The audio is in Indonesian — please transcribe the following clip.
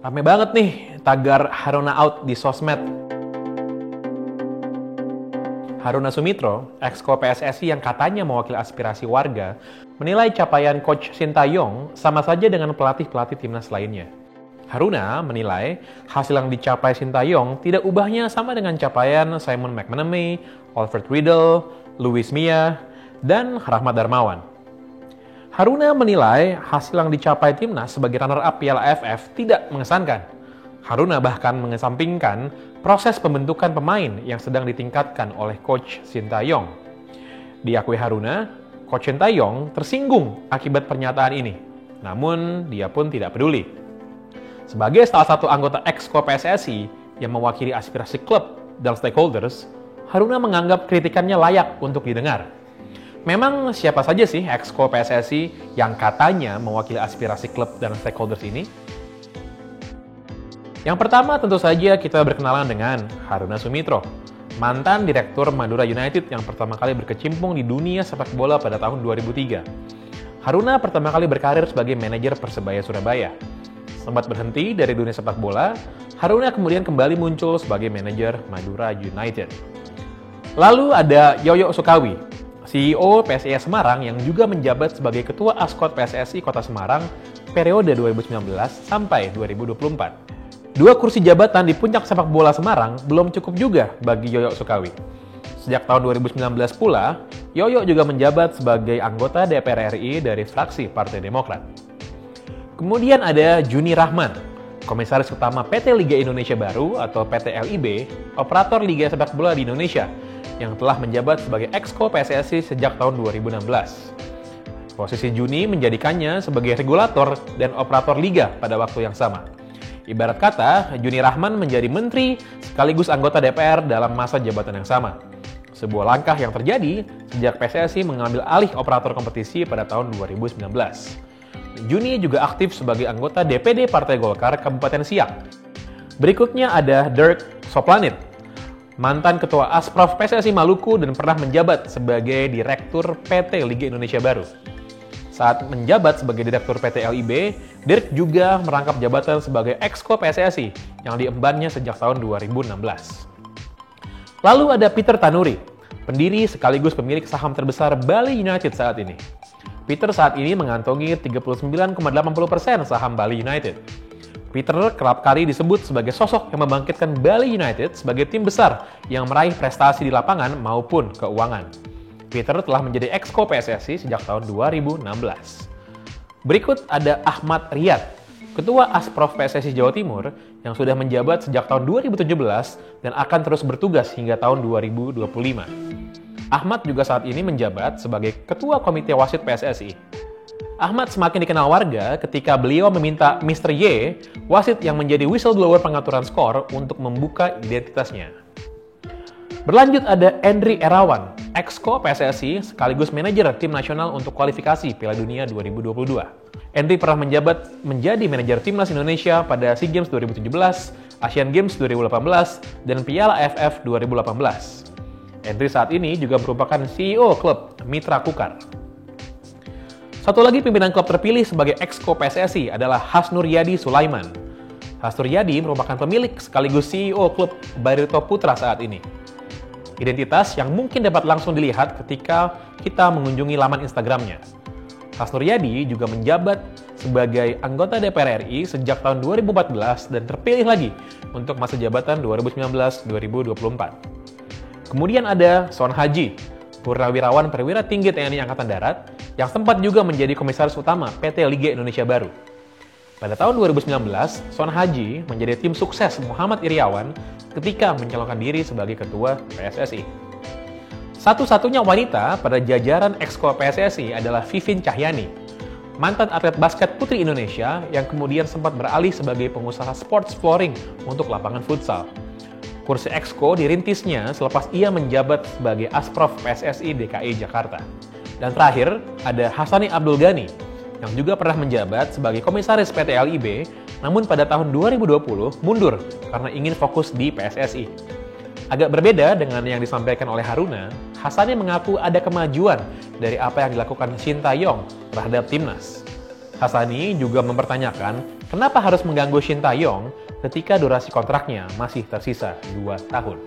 Rame banget nih tagar Haruna out di sosmed. Haruna Sumitro, ex-ko PSSI yang katanya mewakili aspirasi warga, menilai capaian Coach Sintayong sama saja dengan pelatih-pelatih timnas lainnya. Haruna menilai hasil yang dicapai Sintayong tidak ubahnya sama dengan capaian Simon McManamy, Alfred Riedel, Luis Mia, dan Rahmat Darmawan. Haruna menilai hasil yang dicapai timnas sebagai runner-up Piala AFF tidak mengesankan. Haruna bahkan mengesampingkan proses pembentukan pemain yang sedang ditingkatkan oleh Coach Sintayong. Diakui Haruna, Coach Sintayong tersinggung akibat pernyataan ini. Namun, dia pun tidak peduli. Sebagai salah satu anggota ex-ko PSSI yang mewakili aspirasi klub dan stakeholders, Haruna menganggap kritikannya layak untuk didengar. Memang siapa saja sih ex-ko PSSI yang katanya mewakili aspirasi klub dan stakeholders ini? Yang pertama tentu saja kita berkenalan dengan Haruna Sumitro, mantan direktur Madura United yang pertama kali berkecimpung di dunia sepak bola pada tahun 2003. Haruna pertama kali berkarir sebagai manajer Persebaya Surabaya. Sempat berhenti dari dunia sepak bola, Haruna kemudian kembali muncul sebagai manajer Madura United. Lalu ada Yoyo Sukawi, CEO PSIS Semarang yang juga menjabat sebagai Ketua Askot PSSI Kota Semarang periode 2019 sampai 2024. Dua kursi jabatan di puncak sepak bola Semarang belum cukup juga bagi Yoyo Sukawi. Sejak tahun 2019 pula, Yoyo juga menjabat sebagai anggota DPR RI dari fraksi Partai Demokrat. Kemudian ada Juni Rahman, Komisaris Utama PT Liga Indonesia Baru atau PT LIB, operator Liga Sepak Bola di Indonesia, yang telah menjabat sebagai ex-ko PSSI sejak tahun 2016. Posisi Juni menjadikannya sebagai regulator dan operator liga pada waktu yang sama. Ibarat kata, Juni Rahman menjadi menteri sekaligus anggota DPR dalam masa jabatan yang sama. Sebuah langkah yang terjadi sejak PSSI mengambil alih operator kompetisi pada tahun 2019. Juni juga aktif sebagai anggota DPD Partai Golkar Kabupaten Siak. Berikutnya ada Dirk Soplanit, mantan Ketua Asprof PSSI Maluku dan pernah menjabat sebagai Direktur PT Liga Indonesia Baru. Saat menjabat sebagai Direktur PT LIB, Dirk juga merangkap jabatan sebagai ex-ko PSSI yang diembannya sejak tahun 2016. Lalu ada Peter Tanuri, pendiri sekaligus pemilik saham terbesar Bali United saat ini. Peter saat ini mengantongi 39,80% saham Bali United. Peter kerap kali disebut sebagai sosok yang membangkitkan Bali United sebagai tim besar yang meraih prestasi di lapangan maupun keuangan. Peter telah menjadi ex-ko PSSI sejak tahun 2016. Berikut ada Ahmad Riyad, Ketua Asprof PSSI Jawa Timur yang sudah menjabat sejak tahun 2017 dan akan terus bertugas hingga tahun 2025. Ahmad juga saat ini menjabat sebagai Ketua Komite Wasit PSSI. Ahmad semakin dikenal warga ketika beliau meminta Mr. Y, wasit yang menjadi whistleblower pengaturan skor, untuk membuka identitasnya. Berlanjut ada Endri Erawan, ex-ko PSSI sekaligus manajer tim nasional untuk kualifikasi Piala Dunia 2022. Endri pernah menjabat menjadi manajer timnas Indonesia pada SEA Games 2017, Asian Games 2018, dan Piala AFF 2018. Endri saat ini juga merupakan CEO klub Mitra Kukar. Satu lagi pimpinan klub terpilih sebagai ex-ko PSSI adalah Hasnur Yadi Sulaiman. Hasnur Yadi merupakan pemilik sekaligus CEO klub Barito Putra saat ini. Identitas yang mungkin dapat langsung dilihat ketika kita mengunjungi laman Instagramnya. Hasnur Yadi juga menjabat sebagai anggota DPR RI sejak tahun 2014 dan terpilih lagi untuk masa jabatan 2019-2024. Kemudian ada Son Haji, purnawirawan perwira tinggi TNI Angkatan Darat yang sempat juga menjadi komisaris utama PT Liga Indonesia Baru. Pada tahun 2019, Son Haji menjadi tim sukses Muhammad Iriawan ketika mencalonkan diri sebagai ketua PSSI. Satu-satunya wanita pada jajaran ex-ko PSSI adalah Vivin Cahyani, mantan atlet basket putri Indonesia yang kemudian sempat beralih sebagai pengusaha sports flooring untuk lapangan futsal. Kursi ex-ko dirintisnya selepas ia menjabat sebagai Asprof PSSI DKI Jakarta. Dan terakhir, ada Hasani Abdul Ghani, yang juga pernah menjabat sebagai komisaris PT LIB, namun pada tahun 2020 mundur karena ingin fokus di PSSI. Agak berbeda dengan yang disampaikan oleh Haruna, Hasani mengaku ada kemajuan dari apa yang dilakukan Sintayong terhadap timnas. Hasani juga mempertanyakan kenapa harus mengganggu Shin Tae-yong ketika durasi kontraknya masih tersisa 2 tahun.